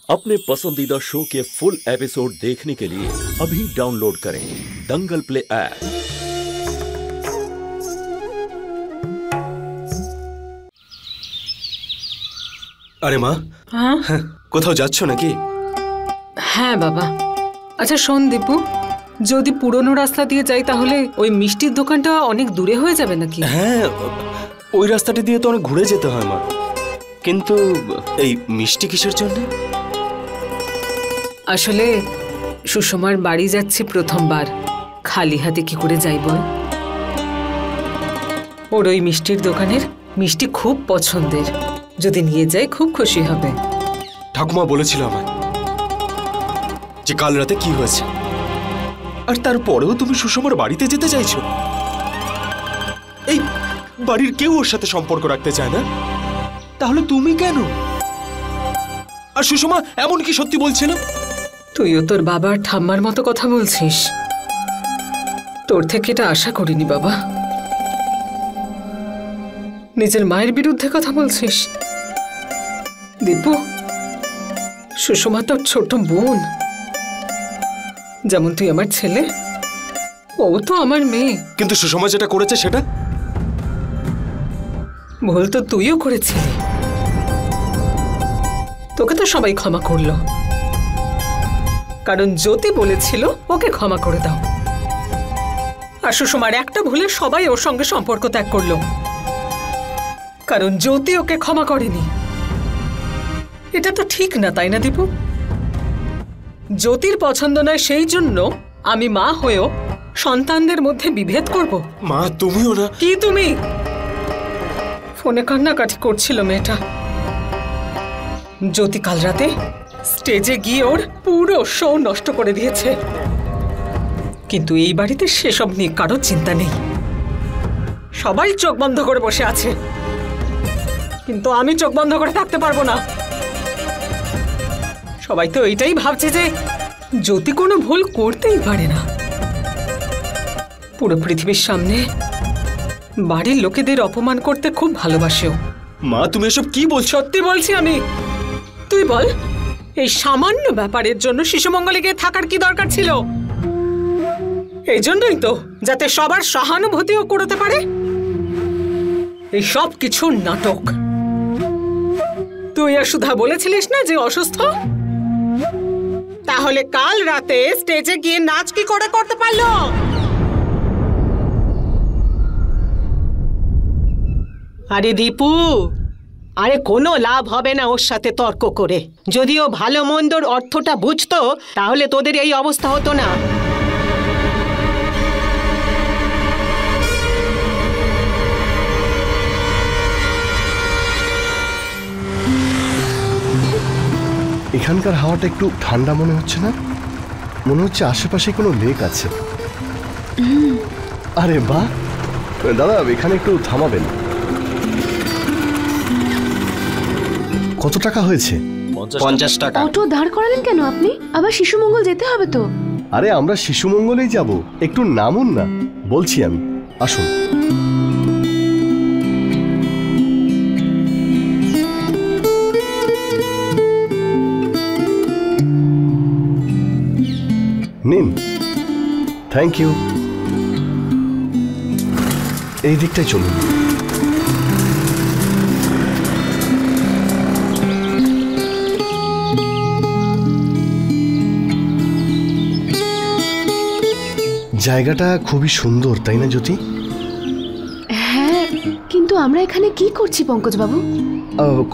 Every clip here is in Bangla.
अपने पसंदीदा शो के फुल एपिसोड देखने के लिए अभी डाउनलोड करें दंगल प्ले ऐप। अरे माँ, हाँ কোথাও যাচ্ছ নাকি? হ্যাঁ বাবা। আচ্ছা শোন দীপু, যদি পুরনো রাস্তা দিয়ে যাই তাহলে ওই মিষ্টির দোকানটা অনেক দূরে হয়ে যাবে নাকি? হ্যাঁ, ওই রাস্তাটি দিয়ে তো অনেক ঘুরে যেতে হয় মা। কিন্তু এই মিষ্টি কিসের জন্য? আসলে সুষমার বাড়ি যাচ্ছি প্রথমবার, খালি হাতে কি করে যাই বল? ওর ওই মিষ্টির দোকানের মিষ্টি খুব পছন্দের, যদি নিয়ে যাই খুব খুশি হবে। ঠাকুমা বলেছিল আমায় যে কাল রাতে কি হয়েছে, আর তারপরেও তুমি সুষমার বাড়িতে যেতে চাইছো। এই বাড়ির কেউ ওর সাথে সম্পর্ক রাখতে চায় না, তাহলে তুমি কেন? আর সুষমা এমন কি সত্যি বলছে না? তুইও তোর বাবার ঠাম্মার মতো কথা বলছিস, তোর থেকে এটা আশা করিনি বাবা। নিজের মায়ের বিরুদ্ধে কথা বলছিস। দীপু, সুষমা তোর ছোট বোন, যেমন তুই আমার ছেলে, ও তো আমার মেয়ে। কিন্তু সুষমা যেটা করেছে সেটা ভুল তো তুইও করেছিলি, তোকে তো সবাই ক্ষমা করলো, কারণ জ্যোতি বলেছিল ওকে ক্ষমা করে দাও। আর সুষমার একটা ভুলে সবাই ওর সঙ্গে সম্পর্ক ত্যাগ করলো, কারণ জ্যোতি ওকে ক্ষমা করেনি। এটা তো ঠিক না, তাই না দীপু? জ্যোতির পছন্দ নয় সেই জন্য আমি মা হয়েও সন্তানদের মধ্যে বিভেদ করব? মা তুমিও না। কি তুমি? ফোনে কান্নাকাটি করছিল মেয়েটা। জ্যোতি কাল রাতে স্টেজে গিয়ে ওর পুরো শো নষ্ট করে দিয়েছে, কিন্তু এই বাড়িতে সেসব নিয়ে কারো চিন্তা নেই। সবাই চোখ বন্ধ করে বসে আছে, কিন্তু আমি চোখ বন্ধ করে থাকতে পারবো না। সবাই তো এইটাই ভাবছে যে জ্যোতি কোনো ভুল করতেই পারে না। পুরো পৃথিবীর সামনে বাড়ির লোকেদের অপমান করতে খুব ভালোবাসেও। মা তুমি এসব কি বলছো? সত্যি বলছি আমি। তুই বল, এই সামান্য ব্যাপারের জন্য শিশুমঙ্গলে গিয়ে থাকার কি দরকার ছিল? এই জন্যই তো, যাতে সবার সহানুভূতিও করতে পারে। এই সব কিছু নাটক। তুই আর সুধা বলেছিলিস না যে অসুস্থ, তাহলে কাল রাতে স্টেজে গিয়ে নাচ কি করে করতে পারলো? আরে দীপু, আরে কোনো লাভ হবে না ওর সাথে তর্ক করে। যদিও ভালো মন্দর অর্থটা বুঝতো তাহলে তোদের এই অবস্থা হতো না। এখানকার হাওয়াটা একটু ঠান্ডা মনে হচ্ছে না? মনে হচ্ছে আশেপাশে কোনো লেক আছে। আরে বাহ দাদা, এখানে একটু থামাবেন? কত টাকা হয়েছে? 50 টাকা। অটো দাঁড় করালেন কেন আপনি? আবার শিশুমঙ্গল যেতে হবে তো। আরে আমরা শিশুমঙ্গলেই যাব, একটু নামুন না, বলছি আমি, আসুন। নিন, থ্যাংক ইউ। এই দিকটাই চলুন। জায়গাটা খুবই সুন্দর, তাই না জ্যোতি? হ্যাঁ, কিন্তু আমরা এখানে কি করছি পঙ্কজবাবু?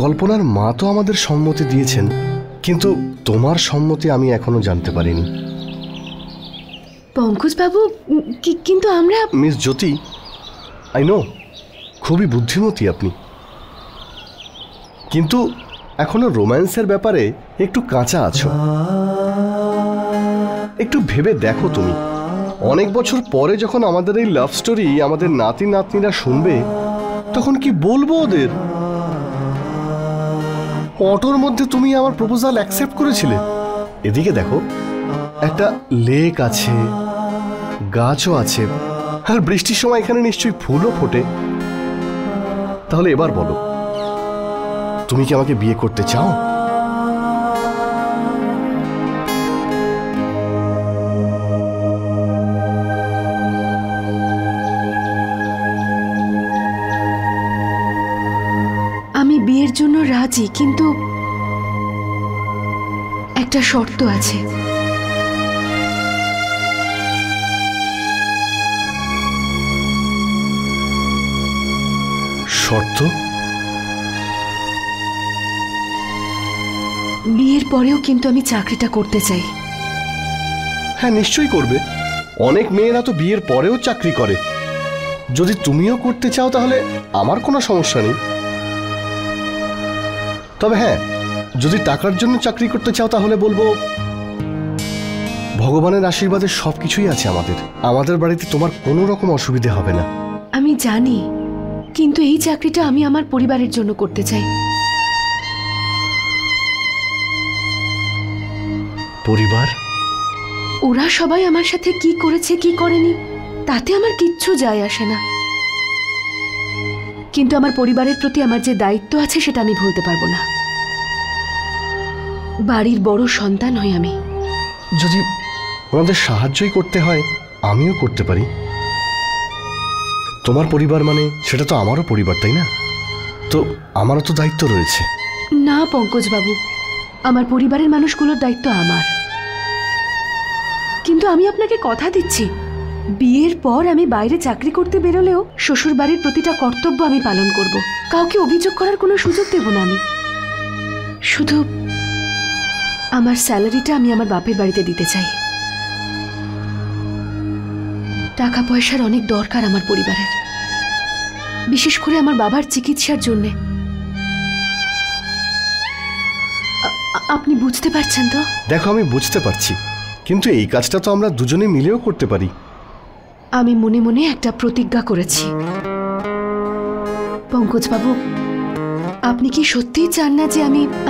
কল্পনার মা তো আমাদের সম্মতি দিয়েছেন, কিন্তু তোমার সম্মতি আমি এখনো জানতে পারিনি। পঙ্কজবাবু, কিন্তু আমরা... মিস জ্যোতি, আই নো খুবই বুদ্ধিমতী আপনি, কিন্তু এখনো রোম্যান্সের ব্যাপারে একটু কাঁচা আছো। একটু ভেবে দেখো তুমি, অনেক বছর পরে যখন আমাদের এই লাভ স্টোরি আমাদের নাতি নাতনিরা শুনবে, তখন কি বলবো ওদের? অটোর মধ্যে তুমি আমার প্রপোজাল অ্যাকসেপ্ট করেছিলে। এদিকে দেখো, একটা লেক আছে, গাছও আছে, আর বৃষ্টির সময় এখানে নিশ্চয়ই ফুলও ফোটে। তাহলে এবার বলো, তুমি কি আমাকে বিয়ে করতে চাও? রাজি, কিন্তু একটা শর্ত আছে। শর্ত? বিয়ের পরেও কিন্তু আমি চাকরিটা করতে চাই। হ্যাঁ, নিশ্চয়ই করবে। অনেক মেয়েরা তো বিয়ের পরেও চাকরি করে। যদি তুমিও করতে চাও তাহলে আমার কোনো সমস্যা নেই। তবে হ্যাঁ, যদি টাকার জন্য চাকরি করতে চাও তাহলে বলবো ভগবানের আশীর্বাদে সবকিছুই আছে আমাদের বাড়িতে তোমার কোনো রকম অসুবিধে হবে না। আমি জানি, কিন্তু এই চাকরিটা আমি আমার পরিবারের জন্য করতে চাই। পরিবার? ওরা সবাই আমার সাথে কি করেছে কি করেনি তাতে আমার কিচ্ছু যায় আসে না, কিন্তু আমার পরিবারের প্রতি আমার যে দায়িত্ব আছে সেটা আমি ভুলতে পারবো না। বাড়ির বড় সন্তান হই আমি। যদি ওনাদের সাহায্যই করতে হয় আমিও করতে পারি। তোমার পরিবার মানে সেটা তো আমারও পরিবার, তাই না? তো আমারও তো দায়িত্ব রয়েছে। না পঙ্কজবাবু, আমার পরিবারের মানুষগুলোর দায়িত্ব আমার। কিন্তু আমি আপনাকে কথা দিচ্ছি, বিয়ের পর আমি বাইরে চাকরি করতে বেরোলেও শ্বশুর বাড়ির প্রতিটা কর্তব্য আমি পালন করব। কাউকে অভিযোগ করার কোনো সুযোগ দেব না আমি। শুধু আমার স্যালারিটা আমি আমার বাপের বাড়িতে দিতে চাই। টাকা পয়সার অনেক দরকার আমার পরিবারের, বিশেষ করে আমার বাবার চিকিৎসার জন্য। আপনি বুঝতে পারছেন তো? দেখো, আমি বুঝতে পারছি, কিন্তু এই কাজটা তো আমরা দুজনে মিলেও করতে পারি। আমি মনে মনে একটা প্রতিজ্ঞা করেছি। পঙ্কজবাবু, আপনি কি সত্যিই চান না যে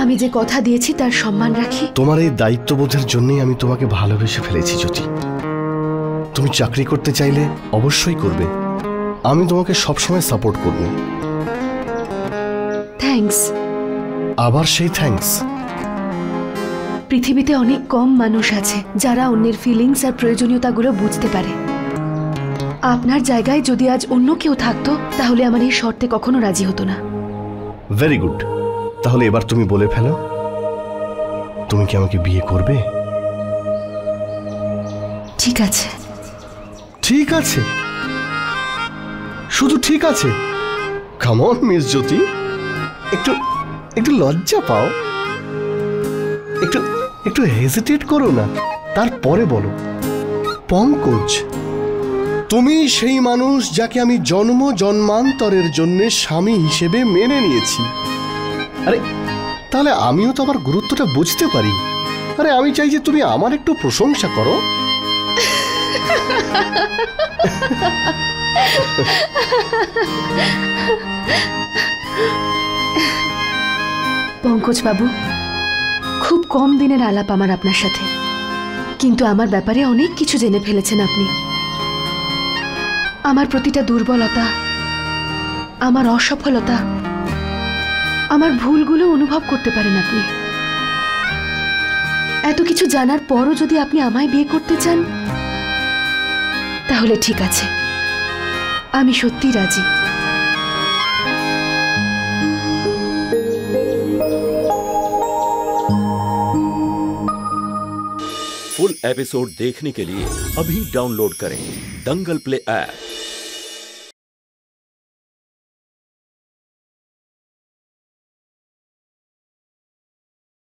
আমি যে কথা দিয়েছি তার সম্মান রাখি? তোমার এই দায়িত্ববোধের জন্যই আমি তোমাকে ভালোবেসে ফেলেছি জ্যোতি। তুমি চাকরি করতে চাইলে অবশ্যই করবে, আমি তোমাকে সবসময় সাপোর্ট করব। থ্যাঙ্কস। আবার সেই থ্যাঙ্কস? পৃথিবীতে অনেক কম মানুষ আছে যারা অন্যের ফিলিংস আর প্রয়োজনীয়তাগুলো বুঝতে পারে। আপনার জায়গায় যদি আজ অন্য কেউ থাকতো তাহলে আমার এই শর্তে কখনো রাজি হতো না। Very good. তাহলে এবার তুমি বলে ফেলো, তুমি কি আমাকে বিয়ে করবে? ঠিক আছে। ঠিক আছে? শুধু ঠিক আছে? কাম অন মিস জ্যোতি, একটু লজ্জা পাও, একটু হেজিটেট করো না, তারপরে বলো। পঙ্কজ, তুমি সেই মানুষ যাকে আমি জন্ম জন্মান্তরের জন্য স্বামী হিসেবে মেনে নিয়েছি। আরে তাহলে আমিও তো আমার গুরুত্বটা বুঝতে পারি। আরে আমি চাই যে তুমি আমার একটু প্রশংসা করো। পঙ্কজবাবু, খুব কম দিনের আলাপ আমার আপনার সাথে, কিন্তু আমার ব্যাপারে অনেক কিছু জেনে ফেলেছেন আপনি। আমার প্রতিটা দুর্বলতা, আমার অসফলতা, আমার ভুলগুলো অনুভব করতে পারেন আপনি। এত কিছু জানার পরও যদি আপনি আমায় বিয়ে করতে চান তাহলে ঠিক আছে, আমি সত্যি রাজি। फुल एपिसोड देखने के लिए अभी डाउनलोड करें दंगल प्ले ऐप।